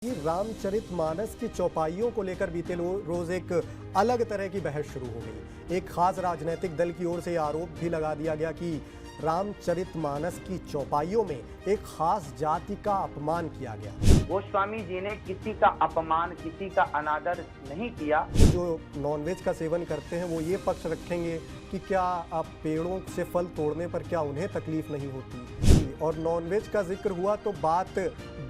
रामचरितमानस की चौपाइयों को लेकर बीते रोज एक अलग तरह की बहस शुरू हो गई। एक खास राजनीतिक दल की ओर से आरोप भी लगा दिया गया कि रामचरितमानस की चौपाइयों में एक खास जाति का अपमान किया गया। गोस्वामी जी ने किसी का अपमान, किसी का अनादर नहीं किया। जो नॉनवेज का सेवन करते हैं वो ये पक्ष रखेंगे कि क्या आप पेड़ों से फल तोड़ने पर क्या उन्हें तकलीफ नहीं होती। और नॉनवेज का जिक्र हुआ तो बात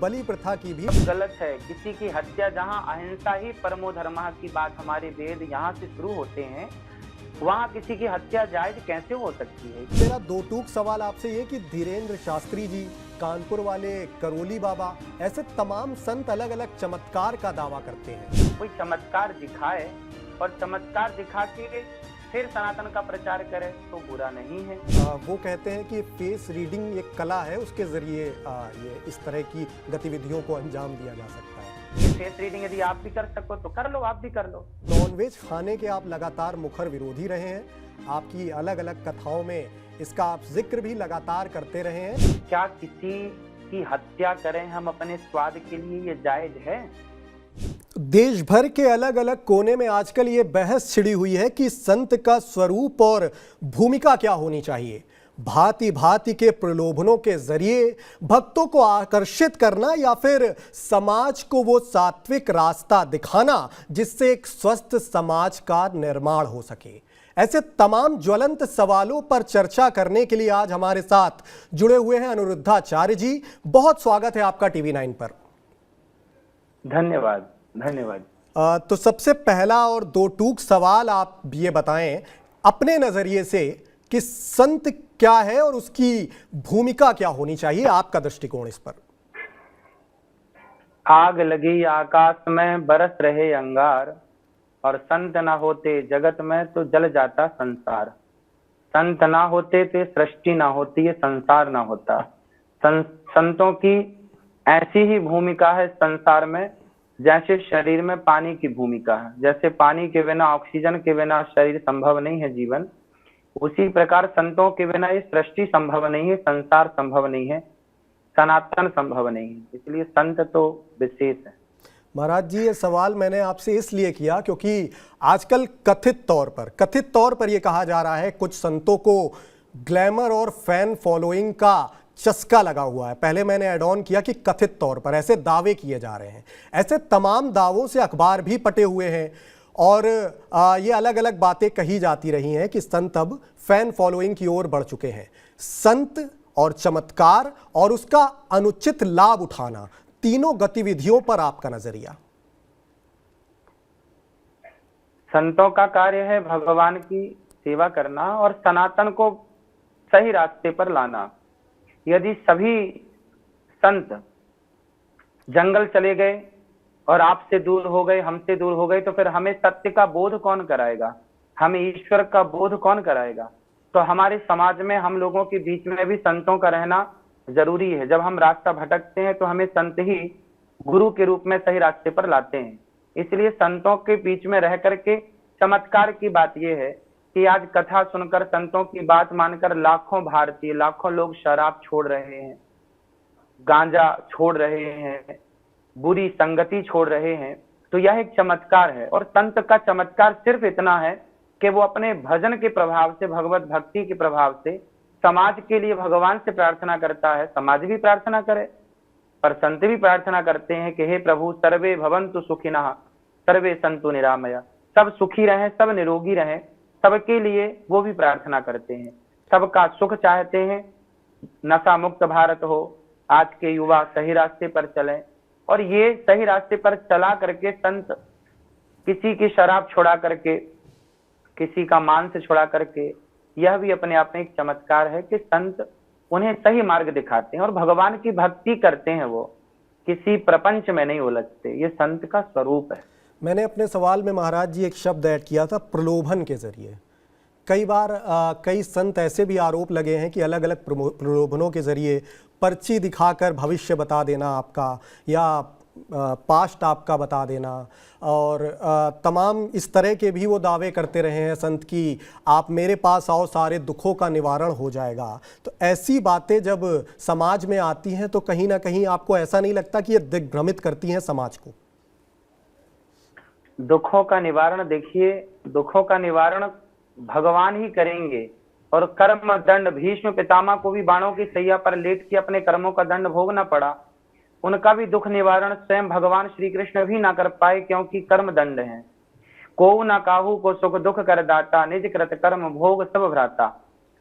बलि प्रथा की भी गलत है। किसी की हत्या, जहाँ अहिंसा ही परमो धर्मः की बात हमारे वेद यहाँ से शुरू होते हैं, वहाँ किसी की हत्या जायज कैसे हो सकती है। मेरा दो टूक सवाल आपसे ये कि धीरेन्द्र शास्त्री जी, कानपुर वाले करोली बाबा, ऐसे तमाम संत अलग अलग चमत्कार का दावा करते हैं। कोई चमत्कार दिखाए और चमत्कार दिखा के फिर सनातन का प्रचार करे तो बुरा नहीं है। वो कहते हैं कि फेस रीडिंग एक कला है, उसके जरिए ये इस तरह की गतिविधियों को अंजाम दिया जा सकता है। फेस रीडिंग यदि आप भी कर सको तो कर लो, आप भी कर लो। नॉनवेज खाने के आप लगातार मुखर विरोधी रहे हैं। आपकी अलग अलग कथाओं में इसका आप जिक्र भी लगातार करते रहे हैं। क्या किसी की हत्या करें हम अपने स्वाद के लिए, ये जायज है? देश भर के अलग अलग कोने में आजकल ये बहस छिड़ी हुई है कि संत का स्वरूप और भूमिका क्या होनी चाहिए। भांति भांति के प्रलोभनों के जरिए भक्तों को आकर्षित करना या फिर समाज को वो सात्विक रास्ता दिखाना जिससे एक स्वस्थ समाज का निर्माण हो सके। ऐसे तमाम ज्वलंत सवालों पर चर्चा करने के लिए आज हमारे साथ जुड़े हुए हैं अनिरुद्धाचार्य जी। बहुत स्वागत है आपका टीवी9 पर। धन्यवाद धन्यवाद। तो सबसे पहला और दो टूक सवाल आप ये बताएं अपने नजरिए से कि संत क्या है और उसकी भूमिका क्या होनी चाहिए, आपका दृष्टिकोण इस पर। आग लगी आकाश में बरस रहे अंगार, और संत ना होते जगत में तो जल जाता संसार। संत ना होते तो सृष्टि ना होती, ये संसार ना होता। संतों की ऐसी ही भूमिका है संसार में जैसे शरीर में पानी की भूमिका है। जैसे पानी के बिना, ऑक्सीजन के बिना शरीर संभव नहीं है जीवन, उसी प्रकार संतों के बिना ये सृष्टि संभव नहीं है, संसार संभव नहीं है, सनातन संभव नहीं है। इसलिए संत तो विशेष है। महाराज जी, ये सवाल मैंने आपसे इसलिए किया क्योंकि आजकल कथित तौर पर यह कहा जा रहा है कुछ संतों को ग्लैमर और फैन फॉलोइंग का चस्का लगा हुआ है। पहले मैंने ऐड ऑन किया कि कथित तौर पर ऐसे दावे किए जा रहे हैं। ऐसे तमाम दावों से अखबार भी पटे हुए हैं और ये अलग अलग बातें कही जाती रही हैं कि संत अब फैन फॉलोइंग की ओर बढ़ चुके हैं। संत और चमत्कार और उसका अनुचित लाभ उठाना, तीनों गतिविधियों पर आपका नजरिया। संतों का कार्य है भगवान की सेवा करना और सनातन को सही रास्ते पर लाना। यदि सभी संत जंगल चले गए और आपसे दूर हो गए, हमसे दूर हो गए, तो फिर हमें सत्य का बोध कौन कराएगा, हमें ईश्वर का बोध कौन कराएगा। तो हमारे समाज में, हम लोगों के बीच में भी संतों का रहना जरूरी है। जब हम रास्ता भटकते हैं तो हमें संत ही गुरु के रूप में सही रास्ते पर लाते हैं। इसलिए संतों के बीच में रह करके चमत्कार की बात यह है कि आज कथा सुनकर, संतों की बात मानकर लाखों भारतीय, लाखों लोग शराब छोड़ रहे हैं, गांजा छोड़ रहे हैं, बुरी संगति छोड़ रहे हैं। तो यह एक चमत्कार है। और संत का चमत्कार सिर्फ इतना है कि वो अपने भजन के प्रभाव से, भगवत भक्ति के प्रभाव से समाज के लिए भगवान से प्रार्थना करता है। समाज भी प्रार्थना करे, पर संत भी प्रार्थना करते हैं कि हे प्रभु, सर्वे भवन्तु सुखिनः सर्वे सन्तु निरामया। सब सुखी रहें, सब निरोगी रहें, सबके लिए वो भी प्रार्थना करते हैं। सबका सुख चाहते हैं, नशा मुक्त भारत हो, आज के युवा सही रास्ते पर चलें। और ये सही रास्ते पर चला करके संत किसी की शराब छुड़ा करके, किसी का मांस छुड़ा करके, यह भी अपने आप में एक चमत्कार है कि संत उन्हें सही मार्ग दिखाते हैं और भगवान की भक्ति करते हैं। वो किसी प्रपंच में नहीं उलझते। ये संत का स्वरूप है। मैंने अपने सवाल में महाराज जी एक शब्द ऐड किया था, प्रलोभन के जरिए। कई बार कई संत ऐसे भी आरोप लगे हैं कि अलग अलग प्रलोभनों के जरिए पर्ची दिखाकर भविष्य बता देना आपका, या पास्ट आपका बता देना और तमाम इस तरह के भी वो दावे करते रहे हैं संत कि आप मेरे पास आओ सारे दुखों का निवारण हो जाएगा। तो ऐसी बातें जब समाज में आती हैं तो कहीं ना कहीं आपको ऐसा नहीं लगता कि ये दिग्भ्रमित करती हैं समाज को? दुखों का निवारण, देखिए दुखों का निवारण भगवान ही करेंगे। और कर्म दंड, भीष्म पितामह को भी बाणों की सैया पर लेट के अपने कर्मों का दंड भोगना पड़ा। उनका भी दुख निवारण स्वयं भगवान श्री कृष्ण भी ना कर पाए, क्योंकि कर्म दंड है। को ना काहू को सुख दुख कर दाता, निज कृत कर्म भोग सब भ्राता।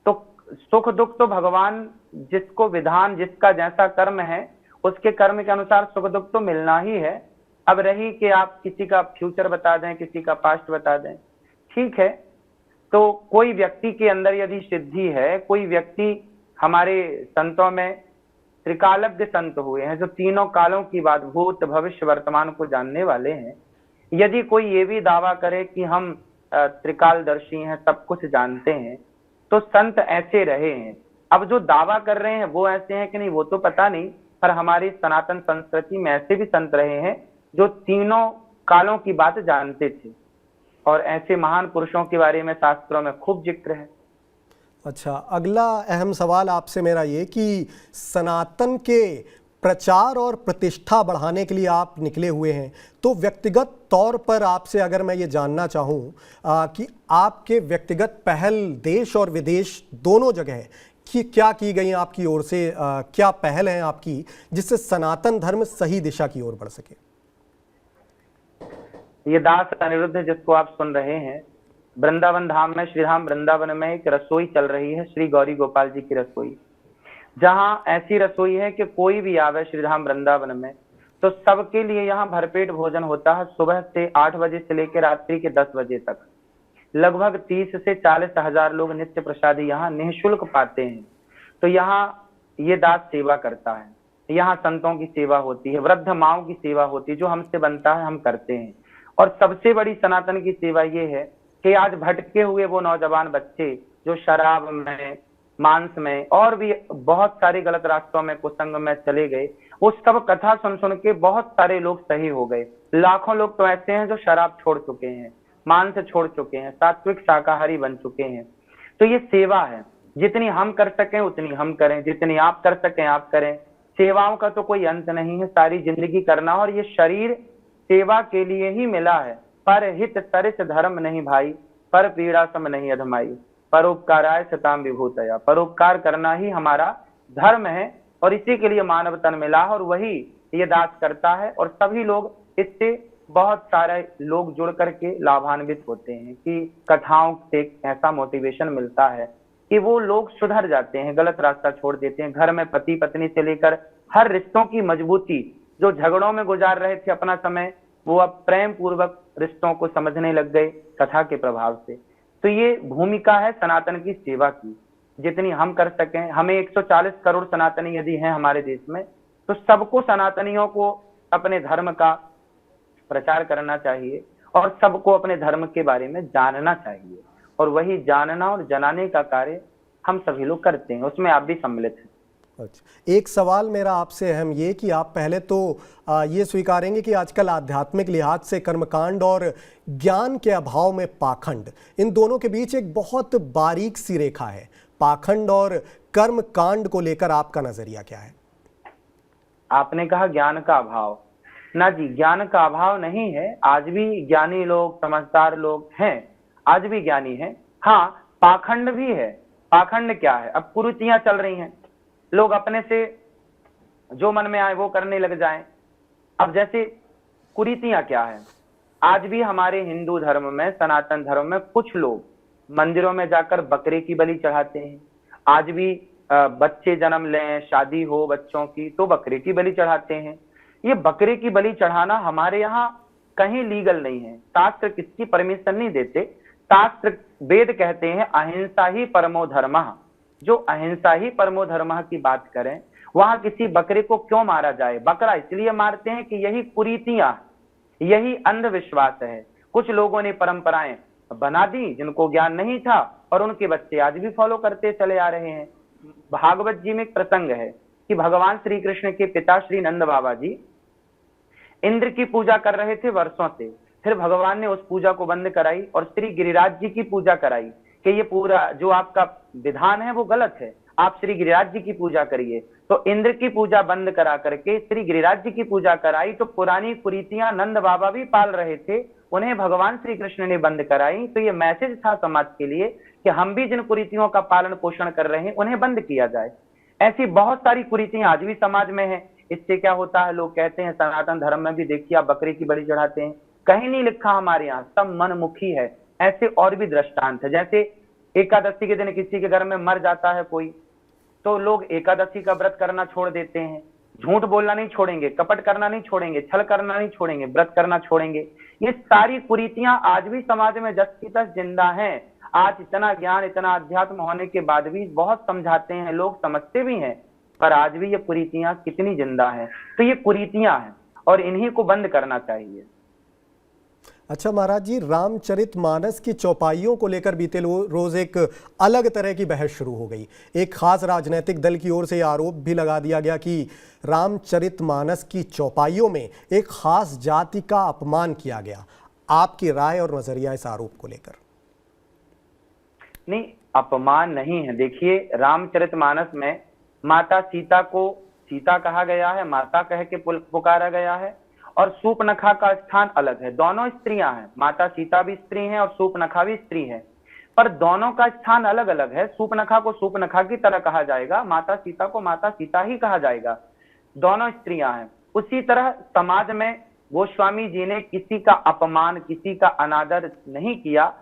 तो सुख दुख तो भगवान जिसको विधान, जिसका जैसा कर्म है उसके कर्म के अनुसार सुख दुख तो मिलना ही है। अब रही कि आप किसी का फ्यूचर बता दें, किसी का पास्ट बता दें, ठीक है। तो कोई व्यक्ति के अंदर यदि सिद्धि है, कोई व्यक्ति, हमारे संतों में त्रिकालज्ञ संत हुए हैं जो तीनों कालों की बात, भूत भविष्य वर्तमान को जानने वाले हैं। यदि कोई ये भी दावा करे कि हम त्रिकालदर्शी हैं, सब कुछ जानते हैं, तो संत ऐसे रहे हैं। अब जो दावा कर रहे हैं वो ऐसे हैं कि नहीं वो तो पता नहीं, पर हमारी सनातन संस्कृति में ऐसे भी संत रहे हैं जो तीनों कालों की बात जानते थे, और ऐसे महान पुरुषों के बारे में शास्त्रों में खूब जिक्र है। अच्छा, अगला अहम सवाल आपसे मेरा ये कि सनातन के प्रचार और प्रतिष्ठा बढ़ाने के लिए आप निकले हुए हैं, तो व्यक्तिगत तौर पर आपसे अगर मैं ये जानना चाहूँ कि आपके व्यक्तिगत पहल देश और विदेश दोनों जगह कि क्या की गई आपकी ओर से, क्या पहल है आपकी जिससे सनातन धर्म सही दिशा की ओर बढ़ सके? ये दास अनिरुद्ध जिसको आप सुन रहे हैं, वृंदावन धाम में, श्री धाम वृंदावन में एक रसोई चल रही है, श्री गौरी गोपाल जी की रसोई, जहां ऐसी रसोई है कि कोई भी आवे श्री धाम वृंदावन में तो सबके लिए यहाँ भरपेट भोजन होता है। सुबह से 8 बजे से लेकर रात्रि के 10 बजे तक लगभग 30 से 40 हजार लोग नित्य प्रसादी यहाँ निःशुल्क पाते हैं। तो यहाँ ये दास सेवा करता है, यहाँ संतों की सेवा होती है, वृद्ध माओं की सेवा होती है, जो हमसे बनता है हम करते हैं। और सबसे बड़ी सनातन की सेवा ये है कि आज भटके हुए वो नौजवान बच्चे जो शराब में, मांस में और भी बहुत सारे गलत रास्तों में, कुसंग में चले गए, वो सब कथा सुन सुन के बहुत सारे लोग सही हो गए। लाखों लोग तो ऐसे हैं जो शराब छोड़ चुके हैं, मांस छोड़ चुके हैं, सात्विक शाकाहारी बन चुके हैं। तो ये सेवा है, जितनी हम कर सकें उतनी हम करें, जितनी आप कर सकें आप करें। सेवाओं का तो कोई अंत नहीं है, सारी जिंदगी करना। और ये शरीर सेवा के लिए ही मिला है। पर हित सरिस धर्म नहीं भाई, पर पीड़ा सम नहीं अधमाई, परोपकाराय सताम विभूतया। परोपकार करना ही हमारा धर्म है और इसी के लिए मानव तन मिला, और वही ये दास करता है। और सभी लोग इससे, बहुत सारे लोग जुड़ करके लाभान्वित होते हैं कि कथाओं से ऐसा मोटिवेशन मिलता है कि वो लोग सुधर जाते हैं, गलत रास्ता छोड़ देते हैं। घर में पति पत्नी से लेकर हर रिश्तों की मजबूती, जो झगड़ों में गुजार रहे थे अपना समय, वो अब प्रेम पूर्वक रिश्तों को समझने लग गए कथा के प्रभाव से। तो ये भूमिका है सनातन की सेवा की, जितनी हम कर सकें। हमें 140 करोड़ सनातनी यदि हैं हमारे देश में, तो सबको, सनातनियों को अपने धर्म का प्रचार करना चाहिए और सबको अपने धर्म के बारे में जानना चाहिए। और वही जानना और जनाने का कार्य हम सभी लोग करते हैं, उसमें आप भी सम्मिलित हैं। अच्छा, एक सवाल मेरा आपसे अहम ये कि आप पहले तो ये स्वीकारेंगे कि आजकल आध्यात्मिक लिहाज से कर्मकांड और ज्ञान के अभाव में पाखंड, इन दोनों के बीच एक बहुत बारीक सी रेखा है। पाखंड और कर्मकांड को लेकर आपका नजरिया क्या है? आपने कहा ज्ञान का अभाव, ना जी, ज्ञान का अभाव नहीं है। आज भी ज्ञानी लोग, समझदार लोग हैं, आज भी ज्ञानी हैं। हाँ, पाखंड भी है। पाखंड क्या है? अब कुरीतियां चल रही हैं, लोग अपने से जो मन में आए वो करने लग जाएं। अब जैसे कुरीतियां क्या है, आज भी हमारे हिंदू धर्म में, सनातन धर्म में कुछ लोग मंदिरों में जाकर बकरे की बलि चढ़ाते हैं। आज भी बच्चे जन्म लें, शादी हो बच्चों की, तो बकरे की बलि चढ़ाते हैं। ये बकरे की बलि चढ़ाना हमारे यहाँ कहीं लीगल नहीं है, शास्त्र किसकी परमिशन नहीं देते। शास्त्र, वेद कहते हैं अहिंसा ही परमो धर्मः। जो अहिंसा ही परमो धर्मः की बात करें, वहां किसी बकरे को क्यों मारा जाए? बकरा इसलिए मारते हैं कि यही कुरीतियां, यही अंधविश्वास है। कुछ लोगों ने परंपराएं बना दी जिनको ज्ञान नहीं था, और उनके बच्चे आज भी फॉलो करते चले आ रहे हैं। भागवत जी में एक प्रसंग है कि भगवान श्री कृष्ण के पिता श्री नंद बाबा जी इंद्र की पूजा कर रहे थे वर्षों से, फिर भगवान ने उस पूजा को बंद कराई और श्री गिरिराज जी की पूजा कराई कि ये पूरा जो आपका विधान है वो गलत है, आप श्री गिरिराज जी की पूजा करिए। तो इंद्र की पूजा बंद करा करके श्री गिरिराज जी की पूजा कराई, तो पुरानी कुरीतियां नंद बाबा भी पाल रहे थे, उन्हें भगवान श्री कृष्ण ने बंद कराई। तो ये मैसेज था समाज के लिए कि हम भी जिन कुरीतियों का पालन पोषण कर रहे हैं उन्हें बंद किया जाए। ऐसी बहुत सारी कुरीतियां आज भी समाज में है। इससे क्या होता है, लोग कहते हैं सनातन धर्म में भी देखिए आप बकरे की बलि चढ़ाते हैं, कहीं नहीं लिखा हमारे यहाँ, सब मनमुखी है। ऐसे और भी दृष्टांत है, जैसे एकादशी के दिन किसी के घर में मर जाता है कोई, तो लोग एकादशी का व्रत करना छोड़ देते हैं, झूठ बोलना नहीं छोड़ेंगे, कपट करना नहीं छोड़ेंगे, छल करना नहीं छोड़ेंगे, व्रत करना छोड़ेंगे। ये सारी कुरीतियां आज भी समाज में जस की तस जिंदा हैं। आज इतना ज्ञान इतना अध्यात्म होने के बाद भी बहुत समझाते हैं, लोग समझते भी हैं, पर आज भी ये कुरीतियां कितनी जिंदा हैं। तो ये कुरीतियां हैं और इन्हीं को बंद करना चाहिए। अच्छा महाराज जी, रामचरितमानस की चौपाइयों को लेकर बीते रोज एक अलग तरह की बहस शुरू हो गई। एक खास राजनीतिक दल की ओर से आरोप भी लगा दिया गया कि रामचरितमानस की चौपाइयों में एक खास जाति का अपमान किया गया। आपकी राय और नजरिया इस आरोप को लेकर? नहीं, अपमान नहीं है। देखिए, रामचरितमानस में माता सीता को सीता कहा गया है, माता कह के पुकारा गया है, और सूपनखा का स्थान अलग है। दोनों स्त्रियां हैं, माता सीता भी स्त्री हैं और सूपनखा भी स्त्री है, पर दोनों का स्थान अलग अलग है। सूपनखा को सूपनखा की तरह कहा जाएगा, माता सीता को माता सीता ही कहा जाएगा, दोनों स्त्रियां हैं। उसी तरह समाज में गोस्वामी जी ने किसी का अपमान, किसी का अनादर नहीं किया।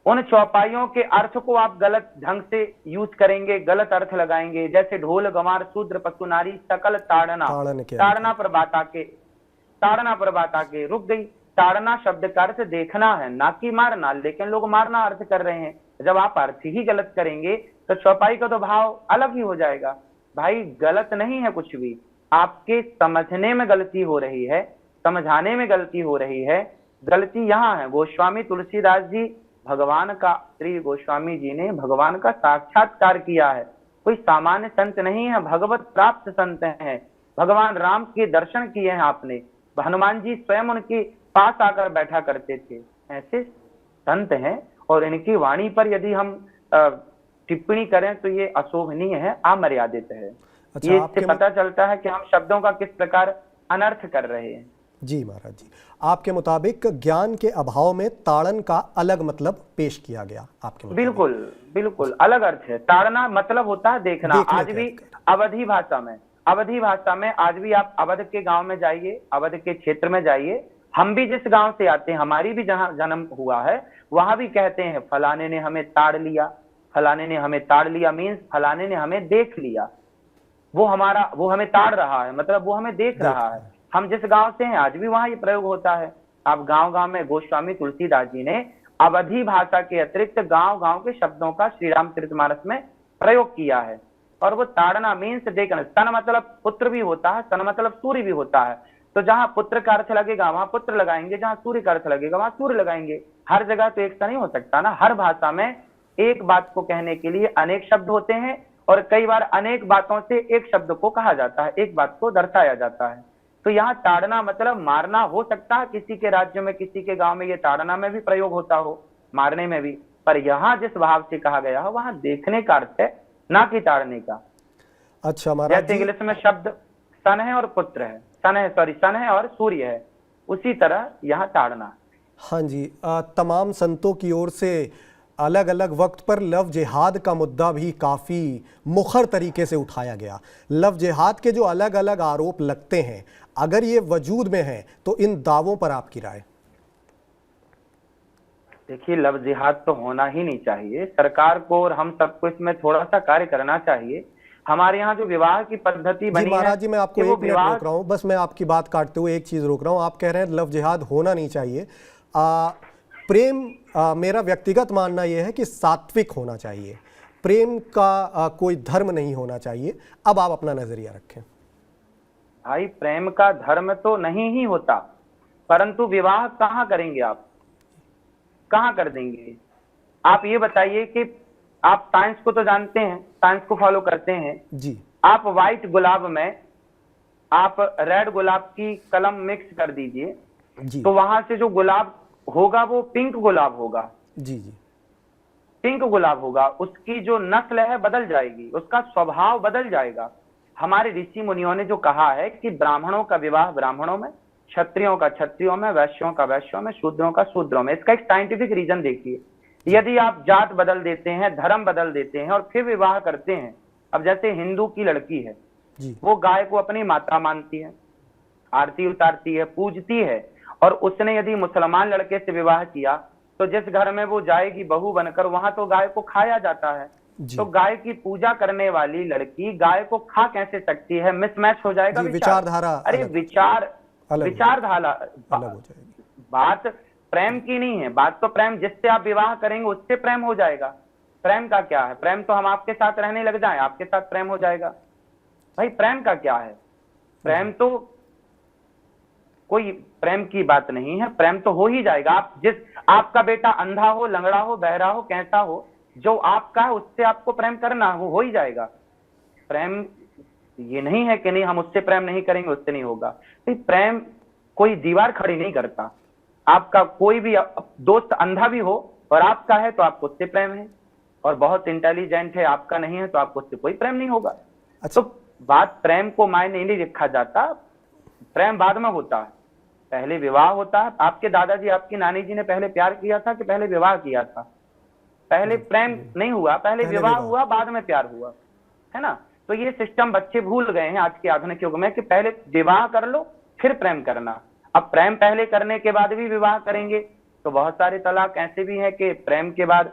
उन चौपाइयों के अर्थ को आप गलत ढंग से यूज करेंगे, गलत अर्थ लगाएंगे, जैसे ढोल गंवार शूद्र पशु नारी सकल ताड़ना, ताड़ना पर बात आके रुक गई। ताड़ना शब्द का अर्थ देखना है, ना कि मारना, लेकिन लोग मारना अर्थ कर रहे हैं। जब आप अर्थ ही गलत करेंगे तो चौपाई का तो भाव अलग ही हो जाएगा। भाई गलत नहीं है कुछ भी, आपके समझने में गलती हो रही है, समझाने में गलती हो रही है। गलती यहाँ है, गोस्वामी तुलसीदास जी भगवान का, श्री गोस्वामी जी ने भगवान का साक्षात्कार किया है, कोई सामान्य संत नहीं है, भगवत प्राप्त संत हैं। भगवान राम के दर्शन किए हैं आपने, हनुमान जी स्वयं उनके पास आकर बैठा करते थे। ऐसे संत हैं और इनकी वाणी पर यदि हम टिप्पणी करें तो ये अशोभनीय है, अमर्यादित है। अच्छा, ये इससे पता चलता है कि हम शब्दों का किस प्रकार अनर्थ कर रहे हैं। जी महाराज जी, आपके मुताबिक ज्ञान के अभाव में ताड़न का अलग मतलब पेश किया गया आपके मुताबिक? बिल्कुल बिल्कुल अलग अर्थ है। ताड़ना मतलब होता है देखना। आज भी अवधी भाषा में आज भी आप अवध के गांव में जाइए, अवध के क्षेत्र में जाइए, हम भी जिस गांव से आते हैं, हमारी भी जहां जन्म हुआ है, वहां भी कहते हैं फलाने ने हमें ताड़ लिया, फलाने ने हमें ताड़ लिया मीन्स फलाने ने हमें देख लिया। वो हमें ताड़ रहा है, मतलब वो हमें देख रहा है। हम जिस गांव से हैं आज भी वहां ये प्रयोग होता है। आप गांव गांव में गोस्वामी तुलसीदास जी ने अवधी भाषा के अतिरिक्त गांव गांव के शब्दों का श्री रामचरितमानस में प्रयोग किया है। और वो ताड़ना मीन्स देखना। सन मतलब पुत्र भी होता है, सन मतलब सूर्य भी होता है। तो जहां पुत्र का अर्थ लगेगा वहां पुत्र लगाएंगे, जहां सूर्य का अर्थ लगेगा वहां सूर्य लगाएंगे। हर जगह तो एक सा नहीं हो सकता ना। हर भाषा में एक बात को कहने के लिए अनेक शब्द होते हैं और कई बार अनेक बातों से एक शब्द को कहा जाता है, एक बात को दर्शाया जाता है। तो यहाँ ताड़ना मतलब मारना हो सकता है, किसी के राज्य में किसी के गांव में ये ताड़ना में भी प्रयोग होता हो, मारने में भी, पर यहाँ जिस भाव से कहा गया है वहां देखने का अर्थ है, ना कि ताड़ने का। अच्छा महाराज, जैसे इंग्लिश में शब्द सन है और पुत्र है, सन है और सूर्य है, उसी तरह यहाँ ताड़ना। हाँ जी, तमाम संतों की ओर से अलग अलग वक्त पर लव जिहाद का मुद्दा भी काफ़ी मुखर तरीके से उठाया गया। लव जिहाद के जो अलग अलग आरोप लगते हैं, अगर ये वजूद में है तो इन दावों पर आपकी राय? देखिए, लव जिहाद तो होना ही नहीं चाहिए। सरकार को और हम सबको इसमें थोड़ा सा कार्य करना चाहिए। हमारे यहाँ जो विवाह की पद्धति बनी है, महाराज जी मैं आपको 1 मिनट रोक रहा हूँ, बस मैं आपकी बात काटते हुए एक चीज रोक रहा हूँ। आप कह रहे हैं लव जिहाद होना नहीं चाहिए। प्रेम, मेरा व्यक्तिगत मानना यह है कि सात्विक होना चाहिए, प्रेम का कोई धर्म नहीं होना चाहिए। अब आप अपना नजरिया रखें। भाई प्रेम का धर्म तो नहीं ही होता, परंतु विवाह कहाँ करेंगे आप, कहाँ कर देंगे? आप ये बताइए कि आप साइंस को तो जानते हैं, साइंस को फॉलो करते हैं जी। आप व्हाइट गुलाब में आप रेड गुलाब की कलम मिक्स कर दीजिए, जी तो वहां से जो गुलाब होगा वो पिंक गुलाब होगा। जी जी पिंक गुलाब होगा, उसकी जो नस्ल है बदल जाएगी, उसका स्वभाव बदल जाएगा। हमारे ऋषि मुनियों ने जो कहा है कि ब्राह्मणों का विवाह ब्राह्मणों में, क्षत्रियों का क्षत्रियों में, वैश्यों का वैश्यों में, शूद्रों का शूद्रों में। इसका एक साइंटिफिक रीजन देखिए। यदि आप जात बदल देते हैं, धर्म बदल देते हैं और फिर विवाह करते हैं, अब जैसे हिंदू की लड़की है, जी वो गाय को अपनी माता मानती है, आरती उतारती है, पूजती है, और उसने यदि मुसलमान लड़के से विवाह किया तो जिस घर में वो जाएगी बहू बनकर, वहां तो गाय को खाया जाता है। तो जी गाय की पूजा करने वाली लड़की गाय को खा कैसे सकती है? मिसमैच हो जाएगा जी, विचार। विचारधारा अरे अलग विचार, अलग विचारधारा, अलग हो जाएगी। बात प्रेम की नहीं है। बात तो प्रेम, जिससे आप विवाह करेंगे उससे प्रेम हो जाएगा। प्रेम का क्या है? प्रेम तो हम आपके साथ रहने लग जाए, आपके साथ प्रेम हो जाएगा। भाई प्रेम का क्या है? प्रेम तो कोई प्रेम की बात नहीं है, प्रेम तो हो ही जाएगा। आप जिस, आपका बेटा अंधा हो, लंगड़ा हो, बहरा हो, कैसा हो, जो आपका है उससे आपको प्रेम करना हो ही जाएगा। प्रेम ये नहीं है कि नहीं हम उससे प्रेम नहीं करेंगे, उससे नहीं होगा। तो प्रेम कोई दीवार खड़ी नहीं करता। आपका कोई भी दोस्त अंधा भी हो और आपका है तो आपको उससे प्रेम है, और बहुत इंटेलिजेंट है, आपका नहीं है, तो आपको उससे कोई प्रेम नहीं होगा। अच्छा। तो बात प्रेम को मायने नहीं रखा जाता, प्रेम बाद में होता है, पहले विवाह होता है। आपके दादाजी, आपकी नानी जी ने पहले प्यार किया था कि पहले विवाह किया था? पहले प्रेम नहीं हुआ, पहले विवाह हुआ, बाद में प्यार हुआ, है ना? तो ये सिस्टम बच्चे भूल गए हैं आज के आधुनिक युग में कि पहले विवाह कर लो फिर प्रेम करना। अब प्रेम पहले करने के बाद भी विवाह करेंगे तो बहुत सारे तलाक ऐसे भी हैं कि प्रेम के बाद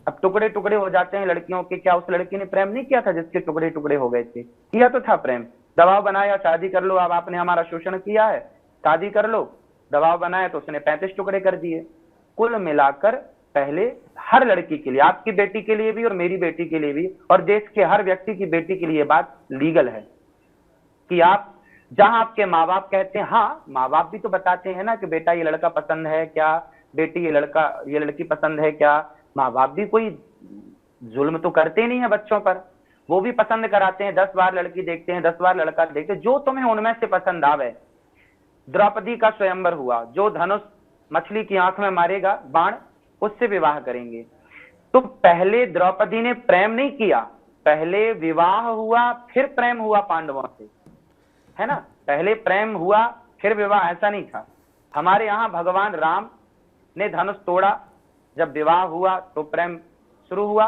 अब टुकड़े टुकड़े हो जाते हैं लड़कियों के। क्या उस लड़की ने प्रेम नहीं किया था जिसके टुकड़े टुकड़े हो गए थे? किया तो था प्रेम। दबाव बनाया, शादी कर लो, अब आपने हमारा शोषण किया है, शादी कर लो। दबाव बनाया तो उसने 35 टुकड़े कर दिए। कुल मिलाकर पहले हर लड़की के लिए, आपकी बेटी के लिए भी और मेरी बेटी के लिए भी, और देश के हर व्यक्ति की बेटी के लिए बात लीगल है कि आप, जहां आपके माँ बाप कहते हैं, हाँ माँ बाप भी तो बताते हैं ना कि बेटा ये लड़का पसंद है क्या, बेटी ये लड़का ये लड़की पसंद है क्या। माँ बाप भी कोई जुल्म तो करते नहीं है बच्चों पर, वो भी पसंद कराते हैं। 10 बार लड़की देखते हैं, 10 बार लड़का देखते हैं, जो तुम्हें उनमें से पसंद आवे। द्रौपदी का स्वयंवर हुआ, जो धनुष मछली की आंख में मारेगा बाण, उससे विवाह करेंगे। तो पहले द्रौपदी ने प्रेम नहीं किया, पहले विवाह हुआ फिर प्रेम हुआ पांडवों से, है ना? पहले प्रेम हुआ फिर विवाह, ऐसा नहीं था। हमारे यहाँ भगवान राम ने धनुष तोड़ा, जब विवाह हुआ तो प्रेम शुरू हुआ।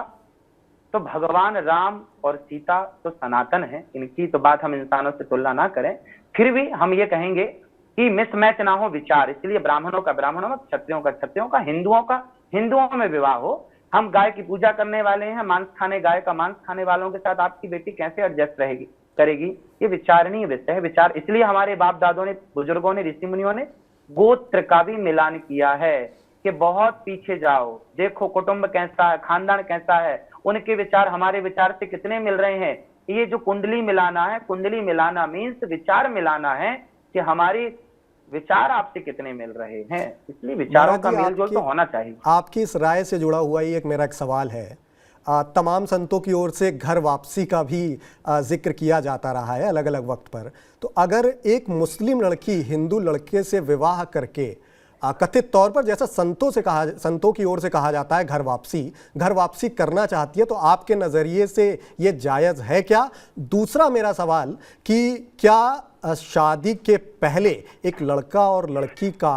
तो भगवान राम और सीता तो सनातन है, इनकी तो बात हम इंसानों से तुलना ना करें। फिर भी हम ये कहेंगे कि मिसमैच ना हो विचार, इसलिए ब्राह्मणों का ब्राह्मणों में, क्षत्रियों का क्षत्रियों का, हिंदुओं का हिंदुओं में विवाह हो। हम गाय की पूजा करने वाले हैं, मांस खाने, गाय का मांस खाने वालों के साथ आपकी बेटी कैसे एडजस्ट रहेगी, करेगी? ये विचारणीय विषय है। विचार, इसलिए हमारे बाप दादों ने, बुजुर्गों ने, ऋषि मुनियों ने गोत्र का भी मिलान किया है कि बहुत पीछे जाओ, देखो कुटुंब कैसा है, खानदान कैसा है, उनके विचार हमारे विचार से कितने मिल रहे हैं। ये जो कुंडली मिलाना है, कुंडली मिलाना मीन्स विचार मिलाना है कि हमारी विचार आपसे कितने मिल रहे हैं। इसलिए विचारों का मेलजोल तो होना चाहिए। आपकी इस राय से जुड़ा हुआ ही एक मेरा एक सवाल है। तमाम संतों की ओर से घर वापसी का भी जिक्र किया जाता रहा है अलग अलग वक्त पर। तो अगर एक मुस्लिम लड़की हिंदू लड़के से विवाह करके कथित तौर पर, जैसा संतों की ओर से कहा जाता है, घर वापसी करना चाहती है, तो आपके नज़रिए से ये जायज़ है क्या? दूसरा मेरा सवाल कि क्या शादी के पहले एक लड़का और लड़की का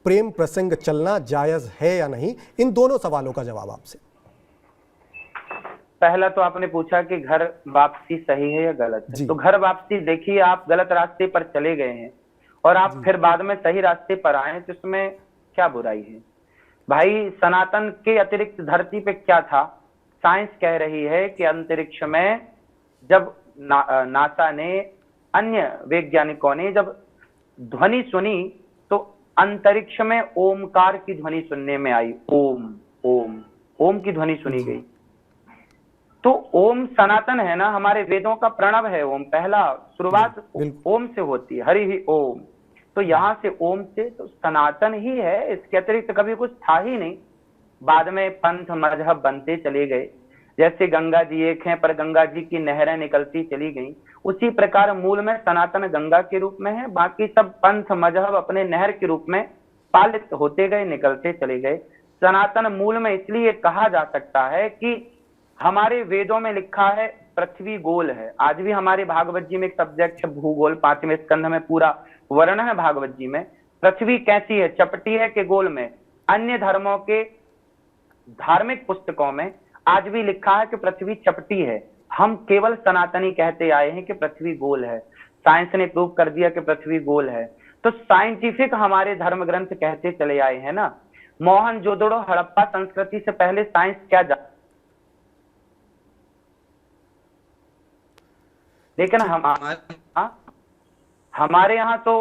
प्रेम प्रसंग चलना जायज़ है या नहीं? इन दोनों सवालों का जवाब आपसे। पहला तो आपने पूछा कि घर वापसी सही है या गलत है। तो घर वापसी, देखिए आप गलत रास्ते पर चले गए हैं और आप फिर बाद में सही रास्ते पर आए, तो इसमें क्या बुराई है? भाई सनातन के अतिरिक्त धरती पे क्या था? साइंस कह रही है कि अंतरिक्ष में जब नासा ने, अन्य वैज्ञानिकों ने जब ध्वनि सुनी तो अंतरिक्ष में ओमकार की ध्वनि सुनने में आई। ओम ओम ओम की ध्वनि सुनी गई। तो ओम सनातन है ना, हमारे वेदों का प्रणव है ओम। पहला शुरुआत ओम से होती है, हरि ही ओम। तो यहाँ से ओम से तो सनातन ही है, इसके अतिरिक्त कभी कुछ था ही नहीं। बाद में पंथ मजहब बनते चले गए, जैसे गंगा जी एक हैं पर गंगा जी की नहरें निकलती चली गई, उसी प्रकार मूल में सनातन गंगा के रूप में है, बाकी सब पंथ मजहब अपने नहर के रूप में पालित होते गए, निकलते चले गए। सनातन मूल में इसलिए कहा जा सकता है कि हमारे वेदों में लिखा है पृथ्वी गोल है। आज भी हमारे भागवत जी में एक सब्जेक्ट है भूगोल, 5वें स्कंध में पूरा वर्णन है भागवत जी में, पृथ्वी कैसी है, चपटी है कि गोल में। अन्य धर्मों के धार्मिक पुस्तकों में आज भी लिखा है कि पृथ्वी चपटी है। हम केवल सनातनी कहते आए हैं कि पृथ्वी गोल है। साइंस ने प्रूव कर दिया कि पृथ्वी गोल है, तो साइंटिफिक हमारे धर्म ग्रंथ कहते चले आए हैं ना। मोहनजोदड़ो हड़प्पा संस्कृति से पहले साइंस क्या लेकिन हमारे यहाँ तो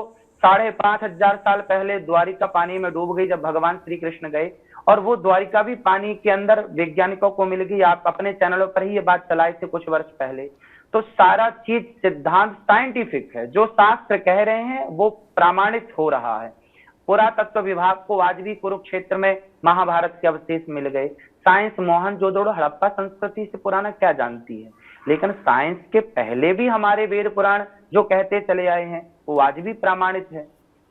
5,500 साल पहले द्वारिका पानी में डूब गई जब भगवान श्री कृष्ण गए, और वो द्वारिका भी पानी के अंदर वैज्ञानिकों को मिल गई। आप अपने चैनलों पर ही ये बात चलाए थे कुछ वर्ष पहले। तो सारा चीज सिद्धांत साइंटिफिक है, जो शास्त्र कह रहे हैं वो प्रमाणित हो रहा है। पुरातत्व विभाग को आज भी कुरुक्षेत्र में महाभारत के अवशेष मिल गए। साइंस मोहनजोदड़ो हड़प्पा संस्कृति से पुराना क्या जानती है, लेकिन साइंस के पहले भी हमारे वेद पुराण जो कहते चले आए हैं वो आज भी प्रमाणित है।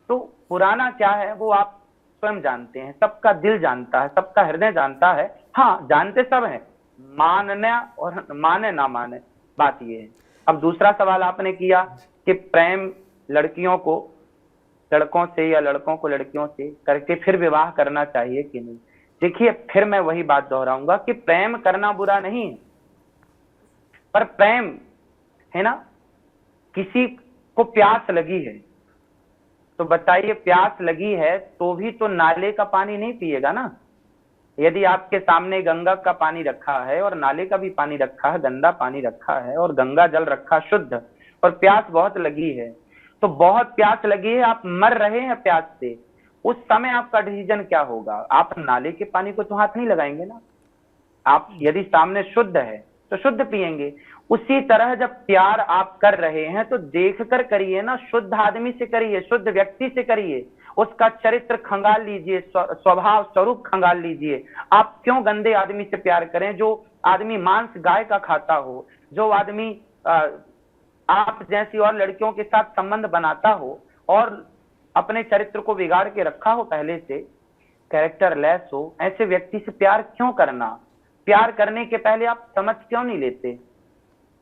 तो पुराना क्या है वो आप स्वयं जानते हैं, सबका दिल जानता है, सबका हृदय जानता है। हाँ, जानते सब हैं, मानना और माने ना माने, बात ये है। अब दूसरा सवाल आपने किया कि प्रेम लड़कियों को लड़कों से या लड़कों को लड़कियों से करके फिर विवाह करना चाहिए कि नहीं। देखिए, फिर मैं वही बात दोहराऊंगा कि प्रेम करना बुरा नहीं है, पर प्रेम है ना, किसी को प्यास लगी है तो बताइए, प्यास लगी है तो भी तो नाले का पानी नहीं पिएगा ना। यदि आपके सामने गंगा का पानी रखा है और नाले का भी पानी रखा है, गंदा पानी रखा है और गंगा जल रखा शुद्ध, और प्यास बहुत लगी है, तो बहुत प्यास लगी है, आप मर रहे हैं प्यास से, उस समय आपका डिसीजन क्या होगा? आप नाले के पानी को तो हाथ नहीं लगाएंगे ना। आप यदि सामने शुद्ध है तो शुद्ध पिएंगे। उसी तरह जब प्यार आप कर रहे हैं तो देख कर करिए ना, शुद्ध आदमी से करिए, शुद्ध व्यक्ति से करिए, उसका चरित्र खंगाल लीजिए, स्वभाव स्वरूप खंगाल लीजिए। आप क्यों गंदे आदमी से प्यार करें? जो आदमी मांस गाय का खाता हो, जो आदमी आप जैसी और लड़कियों के साथ संबंध बनाता हो और अपने चरित्र को बिगाड़ के रखा हो, पहले से कैरेक्टर लेस हो, ऐसे व्यक्ति से प्यार क्यों करना? प्यार करने के पहले आप समझ क्यों नहीं लेते?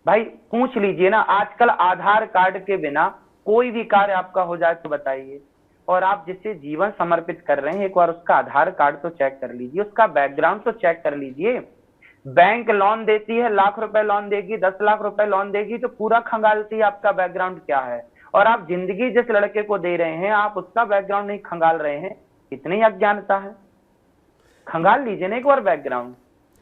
भाई पूछ लीजिए ना, आजकल आधार कार्ड के बिना कोई भी कार्य आपका हो जाए तो बताइए। और आप जिसे जीवन समर्पित कर रहे हैं, एक बार उसका आधार कार्ड तो चेक कर लीजिए, उसका बैकग्राउंड तो चेक कर लीजिए। बैंक लोन देती है, लाख रुपए लोन देगी, 10 लाख रुपए लोन देगी, तो पूरा खंगालती है आपका बैकग्राउंड क्या है। और आप जिंदगी जिस लड़के को दे रहे हैं, आप उसका बैकग्राउंड नहीं खंगाल रहे हैं, कितनी अज्ञानता है। खंगाल लीजिए ना एक बार बैकग्राउंड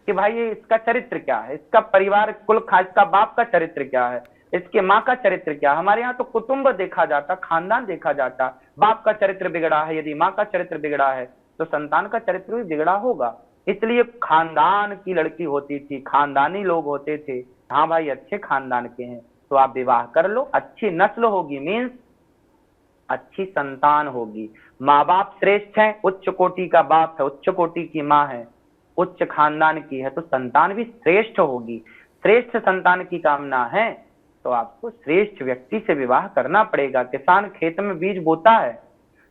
कि भाई ये इसका चरित्र क्या है, इसका परिवार कुल, इसका बाप का चरित्र क्या है, इसके माँ का चरित्र क्या है। हमारे यहाँ तो कुटुंब देखा जाता, खानदान देखा जाता। बाप का चरित्र बिगड़ा है, यदि माँ का चरित्र बिगड़ा है तो संतान का चरित्र भी बिगड़ा होगा। इसलिए खानदान की लड़की होती थी, खानदानी लोग होते थे। हाँ भाई, अच्छे खानदान के हैं तो आप विवाह कर लो, अच्छी नस्ल होगी, मीन्स अच्छी संतान होगी। माँ बाप श्रेष्ठ हैं, उच्च कोटि का बाप है, उच्च कोटि की माँ है, उच्च खानदान की है, तो संतान भी श्रेष्ठ होगी। श्रेष्ठ संतान की कामना है तो आपको श्रेष्ठ व्यक्ति से विवाह करना पड़ेगा। किसान खेत में बीज बोता है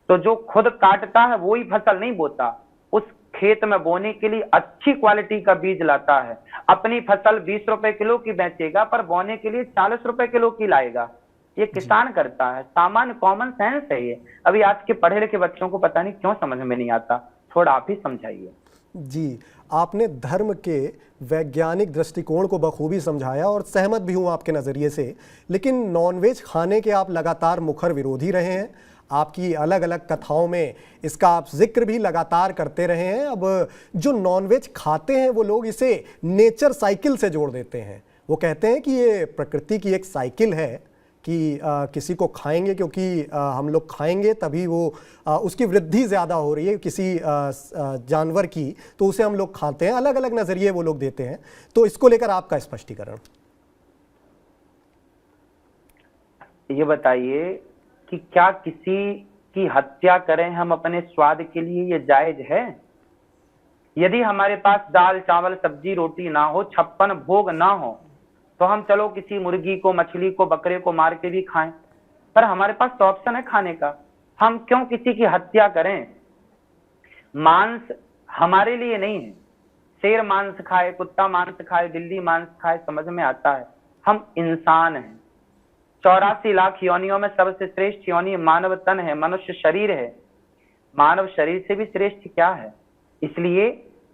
तो जो खुद काटता है वो ही फसल नहीं बोता, उस खेत में बोने के लिए अच्छी क्वालिटी का बीज लाता है। अपनी फसल 20 रुपए किलो की बेचेगा पर बोने के लिए 40 रुपए किलो की लाएगा। ये किसान करता है, सामान्य कॉमन सेंस है ये। अभी आज के पढ़े लिखे बच्चों को पता नहीं क्यों समझ में नहीं आता, थोड़ा आप ही समझाइए। जी, आपने धर्म के वैज्ञानिक दृष्टिकोण को बखूबी समझाया और सहमत भी हूँ आपके नज़रिए से। लेकिन नॉनवेज खाने के आप लगातार मुखर विरोधी रहे हैं, आपकी अलग अलग कथाओं में इसका आप जिक्र भी लगातार करते रहे हैं। अब जो नॉनवेज खाते हैं वो लोग इसे नेचर साइकिल से जोड़ देते हैं। वो कहते हैं कि ये प्रकृति की एक साइकिल है कि किसी को खाएंगे क्योंकि हम लोग खाएंगे तभी वो उसकी वृद्धि ज़्यादा हो रही है किसी जानवर की, तो उसे हम लोग खाते हैं। अलग अलग नज़रिए वो लोग देते हैं, तो इसको लेकर आपका स्पष्टीकरण। ये बताइए कि क्या किसी की हत्या करें हम अपने स्वाद के लिए, ये जायज है? यदि हमारे पास दाल चावल सब्जी रोटी ना हो, 56 भोग ना हो, तो हम चलो किसी मुर्गी को, मछली को, बकरे को मार के भी खाएं, पर हमारे पास तो ऑप्शन है खाने का। हम क्यों किसी की हत्या करें? मांस हमारे लिए नहीं है। शेर मांस खाए, कुत्ता मांस खाए, बिल्ली मांस खाए, समझ में आता है। हम इंसान हैं। 84 लाख योनियों में सबसे श्रेष्ठ योनि मानव तन है, मनुष्य शरीर है। मानव शरीर से भी श्रेष्ठ क्या है? इसलिए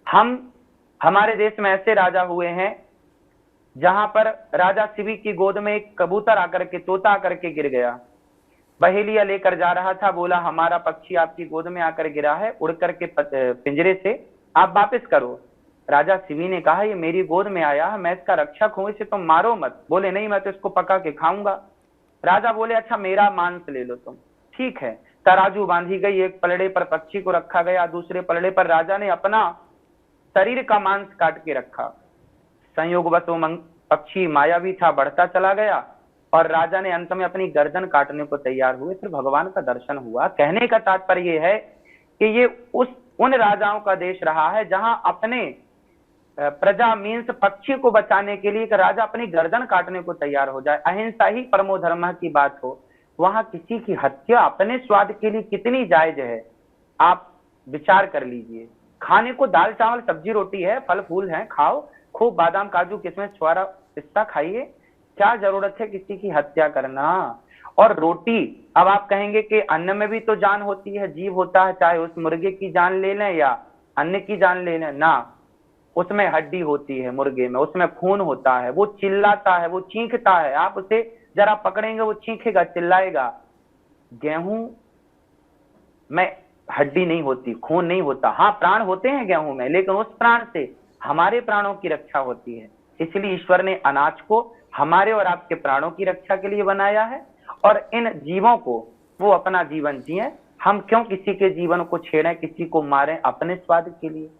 हम, हमारे देश में ऐसे राजा हुए हैं जहां पर राजा शिवी की गोद में एक कबूतर आकर के, तोता आकर के गिर गया। बहेलिया लेकर जा रहा था, बोला हमारा पक्षी आपकी गोद में आकर गिरा है, उड़ करके पिंजरे से आप वापस करो। राजा शिवी ने कहा ये मेरी गोद में आया है, मैं इसका रक्षक हूं, इसे तुम मारो मत। बोले नहीं, मैं तो इसको पका के खाऊंगा। राजा बोले अच्छा मेरा मांस ले लो तुम। ठीक है, तराजू बांधी गई, एक पलड़े पर पक्षी को रखा गया, दूसरे पलड़े पर राजा ने अपना शरीर का मांस काट के रखा। संयोगवश वो पक्षी मायावी था, बढ़ता चला गया और राजा ने अंत में अपनी गर्दन काटने को तैयार हुए। फिर भगवान का दर्शन हुआ। कहने का तात्पर्य ये है कि ये उन राजाओं का देश रहा है जहां अपने प्रजा मीन्स पक्षी को बचाने के लिए एक राजा अपनी गर्दन काटने को तैयार हो जाए। अहिंसा ही परमो धर्म की बात हो, वहां किसी की हत्या अपने स्वाद के लिए कितनी जायज है, आप विचार कर लीजिए। खाने को दाल चावल सब्जी रोटी है, फल फूल है, खाओ, खूब बादाम काजू किशमिश छुआरा पिस्ता खाइए। क्या जरूरत है किसी की हत्या करना? और रोटी, अब आप कहेंगे कि अन्न में भी तो जान होती है, जीव होता है, चाहे उस मुर्गे की जान ले लें या अन्य की जान ले लें ना, उसमें हड्डी होती है मुर्गे में, उसमें खून होता है, वो चिल्लाता है, वो चीखता है, आप उसे जरा पकड़ेंगे वो चीखेगा, चिल्लाएगा। गेहूं में हड्डी नहीं होती, खून नहीं होता। हाँ, प्राण होते हैं गेहूं में, लेकिन उस प्राण से हमारे प्राणों की रक्षा होती है। इसलिए ईश्वर ने अनाज को हमारे और आपके प्राणों की रक्षा के लिए बनाया है, और इन जीवों को वो अपना जीवन जिए। हम क्यों किसी के जीवन को छेड़ें, किसी को मारें अपने स्वाद के लिए?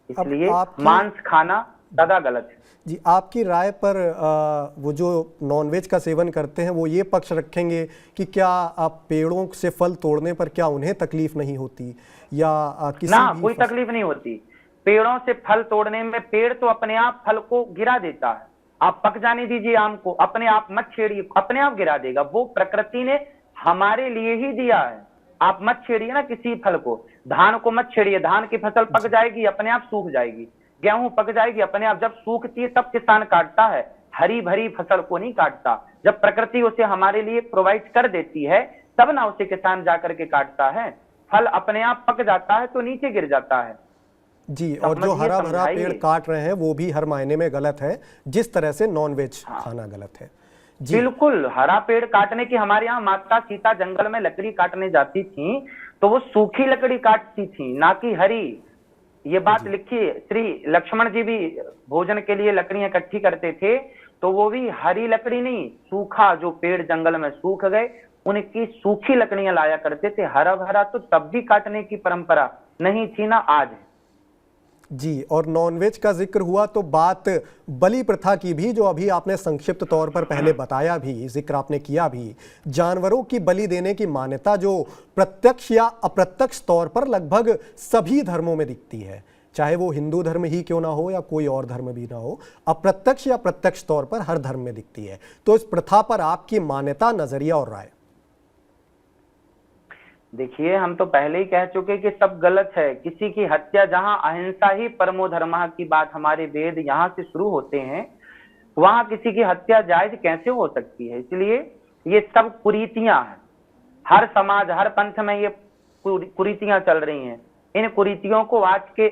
इसलिए मांस खाना सदा गलत है। जी, आपकी राय पर वो जो नॉनवेज का सेवन करते हैं वो ये पक्ष रखेंगे कि क्या आप पेड़ों से फल तोड़ने पर क्या उन्हें तकलीफ नहीं होती, या किसी ना, भी कोई तकलीफ नहीं होती। पेड़ों से फल तोड़ने में, पेड़ तो अपने आप फल को गिरा देता है। आप पक जाने दीजिए आम को, अपने आप मत छेड़िए, अपने आप गिरा देगा। वो प्रकृति ने हमारे लिए ही दिया है। आप मत छेड़िए ना किसी फल को। धान को मत छेड़िए, धान की फसल पक जाएगी, अपने आप सूख जाएगी। गेहूं पक जाएगी अपने आप, जब सूखती है तब किसान काटता है, हरी भरी फसल को नहीं काटता। जब प्रकृति उसे हमारे लिए प्रोवाइड कर देती है तब ना उसे किसान जाकर के काटता है। फल अपने आप पक जाता है तो नीचे गिर जाता है। जी, और जो हरा भरा पेड़ काट रहे हैं वो भी हर मायने में गलत है, जिस तरह से नॉनवेज खाना गलत है। जी, बिल्कुल। हरा पेड़ काटने की, हमारे यहाँ माता सीता जंगल में लकड़ी काटने जाती थी तो वो सूखी लकड़ी काटती थी, ना कि हरी। ये बात लिखी, श्री लक्ष्मण जी भी भोजन के लिए लकड़ियां इकट्ठी करते थे तो वो भी हरी लकड़ी नहीं, सूखा, जो पेड़ जंगल में सूख गए उनकी सूखी लकड़ियां लाया करते थे। हरा भरा तो तब भी काटने की परंपरा नहीं थी ना आज है। जी, और नॉनवेज का जिक्र हुआ तो बात बलि प्रथा की भी, जो अभी आपने संक्षिप्त तौर पर पहले बताया भी, जिक्र आपने किया भी। जानवरों की बलि देने की मान्यता जो प्रत्यक्ष या अप्रत्यक्ष तौर पर लगभग सभी धर्मों में दिखती है, चाहे वो हिंदू धर्म ही क्यों ना हो या कोई और धर्म भी ना हो, अप्रत्यक्ष या प्रत्यक्ष तौर पर हर धर्म में दिखती है। तो इस प्रथा पर आपकी मान्यता, नजरिया और राय? देखिए, हम तो पहले ही कह चुके कि सब गलत है। किसी की हत्या, जहां अहिंसा ही परमो धर्म की बात हमारे वेद यहां से शुरू होते हैं, वहां किसी की हत्या जायज कैसे हो सकती है? इसलिए ये सब कुरीतियां हैं। हर समाज, हर पंथ में ये कुरीतियां चल रही हैं। इन कुरीतियों को आज के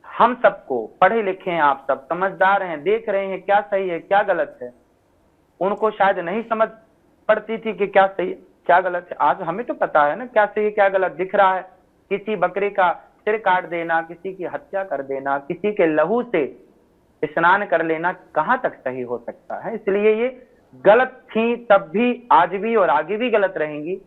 हम सबको, पढ़े लिखे हैं, आप सब समझदार हैं, देख रहे हैं क्या सही है क्या गलत है। उनको शायद नहीं समझ पड़ती थी कि क्या सही क्या गलत है। आज हमें तो पता है ना क्या सही क्या गलत, दिख रहा है। किसी बकरे का सिर काट देना, किसी की हत्या कर देना, किसी के लहू से स्नान कर लेना कहां तक सही हो सकता है? इसलिए ये गलत थी तब भी, आज भी और आगे भी गलत रहेंगी।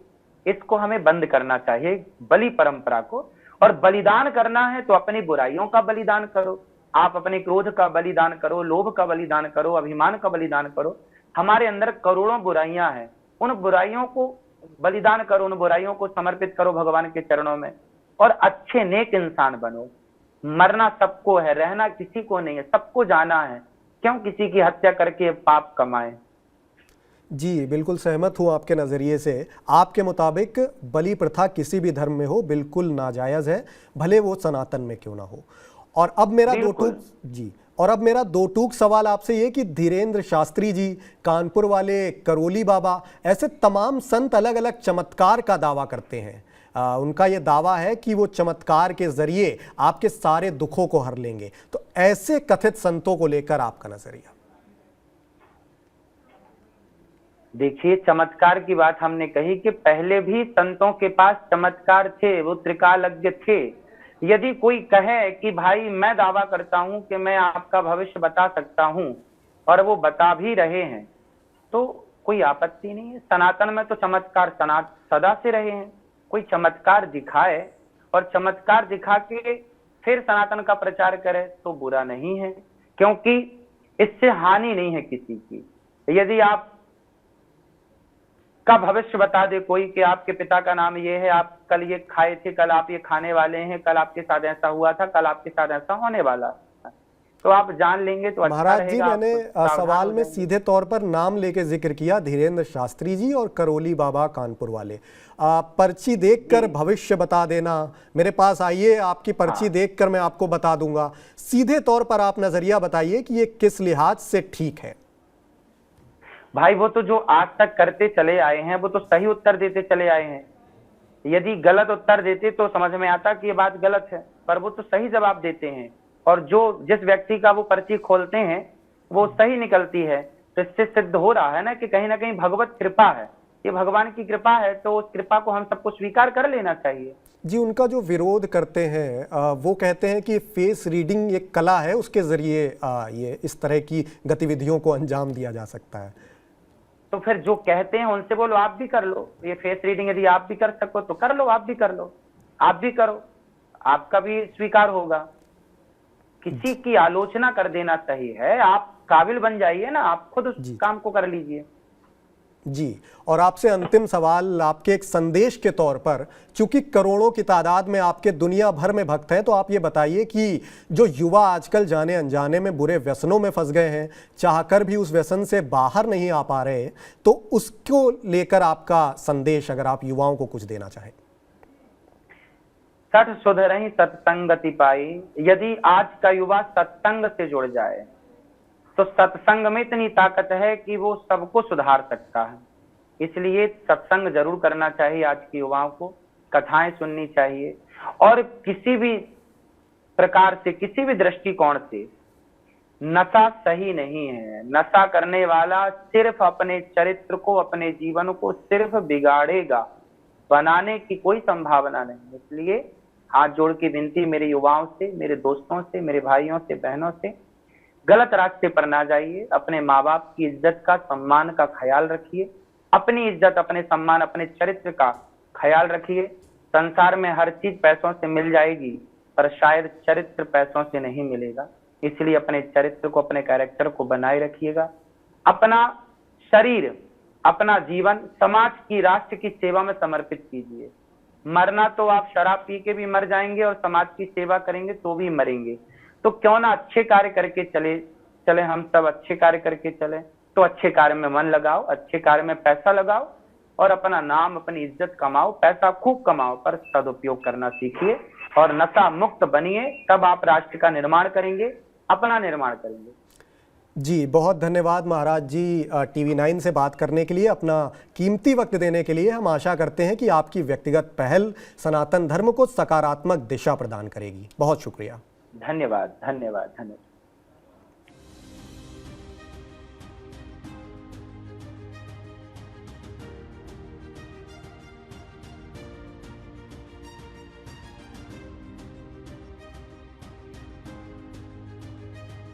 इसको हमें बंद करना चाहिए, बलि परंपरा को। और बलिदान करना है तो अपनी बुराइयों का बलिदान करो। आप अपने क्रोध का बलिदान करो, लोभ का बलिदान करो, अभिमान का बलिदान करो। हमारे अंदर करोड़ों बुराइयां हैं, उन बुराइयों को बलिदान करो, उन बुराइयों को समर्पित करो भगवान के चरणों में, और अच्छे नेक इंसान बनो। मरना सबको है, रहना किसी को नहीं है, सबको जाना है। क्यों किसी की हत्या करके पाप कमाए। जी, बिल्कुल सहमत हूँ आपके नज़रिए से। आपके मुताबिक बलि प्रथा किसी भी धर्म में हो बिल्कुल नाजायज़ है, भले वो सनातन में क्यों ना हो। और अब मेरा दो बिल्कुल। टूक जी और अब मेरा दो टूक सवाल आपसे ये कि धीरेन्द्र शास्त्री जी, कानपुर वाले करोली बाबा, ऐसे तमाम संत अलग अलग चमत्कार का दावा करते हैं। उनका ये दावा है कि वो चमत्कार के जरिए आपके सारे दुखों को हर लेंगे। तो ऐसे कथित संतों को लेकर आपका नजरिया? देखिए, चमत्कार की बात हमने कही कि पहले भी संतों के पास चमत्कार थे, वो त्रिकालज्ञ थे। यदि कोई कहे कि भाई मैं दावा करता हूं कि मैं आपका भविष्य बता सकता हूं, और वो बता भी रहे हैं, तो कोई आपत्ति नहीं है। सनातन में तो चमत्कार सदा से रहे हैं। कोई चमत्कार दिखाए और चमत्कार दिखा के फिर सनातन का प्रचार करे तो बुरा नहीं है, क्योंकि इससे हानि नहीं है किसी की। यदि आप का भविष्य बता दे कोई कि आपके पिता का नाम ये है, आप कल ये खाए थे, कल आप ये खाने वाले हैं, कल आपके साथ ऐसा हुआ था, कल आपके साथ ऐसा होने वाला था, तो आप जान लेंगे तो अच्छा महाराज जी, रहेगा। मैंने सवाल में सीधे तौर पर नाम लेके जिक्र किया, धीरेन्द्र शास्त्री जी और करोली बाबा कानपुर वाले। पर्ची देखकर भविष्य बता देना, मेरे पास आइए, आपकी पर्ची देखकर मैं आपको बता दूंगा, सीधे तौर पर आप नजरिया बताइए कि ये किस लिहाज से ठीक है? भाई वो तो जो आज तक करते चले आए हैं, वो तो सही उत्तर देते चले आए हैं। यदि गलत उत्तर देते तो समझ में आता कि ये बात गलत है, पर वो तो सही जवाब देते हैं। और जो जिस व्यक्ति का वो पर्ची खोलते हैं वो सही निकलती है, तो इससे सिद्ध हो रहा है ना कि कहीं ना कहीं भगवत कृपा है, ये भगवान की कृपा है, तो उस कृपा को हम सबको स्वीकार कर लेना चाहिए। जी, उनका जो विरोध करते हैं वो कहते हैं कि फेस रीडिंग एक कला है, उसके जरिए ये इस तरह की गतिविधियों को अंजाम दिया जा सकता है। तो फिर जो कहते हैं उनसे बोलो आप भी कर लो, ये फेस रीडिंग यदि आप भी कर सको तो कर लो, आप भी कर लो, आप भी करो, आपका भी स्वीकार होगा। किसी की आलोचना कर देना सही है? आप काबिल बन जाइए ना, आप खुद उस काम को कर लीजिए। जी, और आपसे अंतिम सवाल, आपके एक संदेश के तौर पर, चूंकि करोड़ों की तादाद में आपके दुनिया भर में भक्त हैं, तो आप ये बताइए कि जो युवा आजकल जाने अनजाने में बुरे व्यसनों में फंस गए हैं, चाहकर भी उस व्यसन से बाहर नहीं आ पा रहे, तो उसको लेकर आपका संदेश अगर आप युवाओं को कुछ देना चाहें। सठ सुधरहि सत्संगति पाई, यदि आज का युवा सत्संग से जुड़ जाए तो सत्संग में इतनी ताकत है कि वो सबको सुधार सकता है। इसलिए सत्संग जरूर करना चाहिए आज के युवाओं को, कथाएं सुननी चाहिए, और किसी भी प्रकार से, किसी भी दृष्टिकोण से नशा सही नहीं है। नशा करने वाला सिर्फ अपने चरित्र को, अपने जीवन को सिर्फ बिगाड़ेगा, बनाने की कोई संभावना नहीं। इसलिए हाथ जोड़ के विनती मेरे युवाओं से, मेरे दोस्तों से, मेरे भाइयों से, बहनों से, गलत रास्ते पर ना जाइए। अपने माँ बाप की इज्जत का, सम्मान का ख्याल रखिए, अपनी इज्जत, अपने सम्मान, अपने चरित्र का ख्याल रखिए। संसार में हर चीज पैसों से मिल जाएगी, पर शायद चरित्र पैसों से नहीं मिलेगा। इसलिए अपने चरित्र को, अपने कैरेक्टर को बनाए रखिएगा। अपना शरीर, अपना जीवन समाज की, राष्ट्र की सेवा में समर्पित कीजिए। मरना तो आप शराब पी के भी मर जाएंगे और समाज की सेवा करेंगे तो भी मरेंगे, तो क्यों ना अच्छे कार्य करके चले हम सब अच्छे कार्य करके चले। तो अच्छे कार्य में मन लगाओ, अच्छे कार्य में पैसा लगाओ, और अपना नाम, अपनी इज्जत कमाओ, पैसा खूब कमाओ, पर सदुपयोग करना सीखिए और नशा मुक्त बनिए। तब आप राष्ट्र का निर्माण करेंगे, अपना निर्माण करेंगे। जी, बहुत धन्यवाद महाराज जी, TV9 से बात करने के लिए, अपना कीमती वक्त देने के लिए। हम आशा करते हैं कि आपकी व्यक्तिगत पहल सनातन धर्म को सकारात्मक दिशा प्रदान करेगी। बहुत शुक्रिया। धन्यवाद, धन्यवाद, धन्यवाद।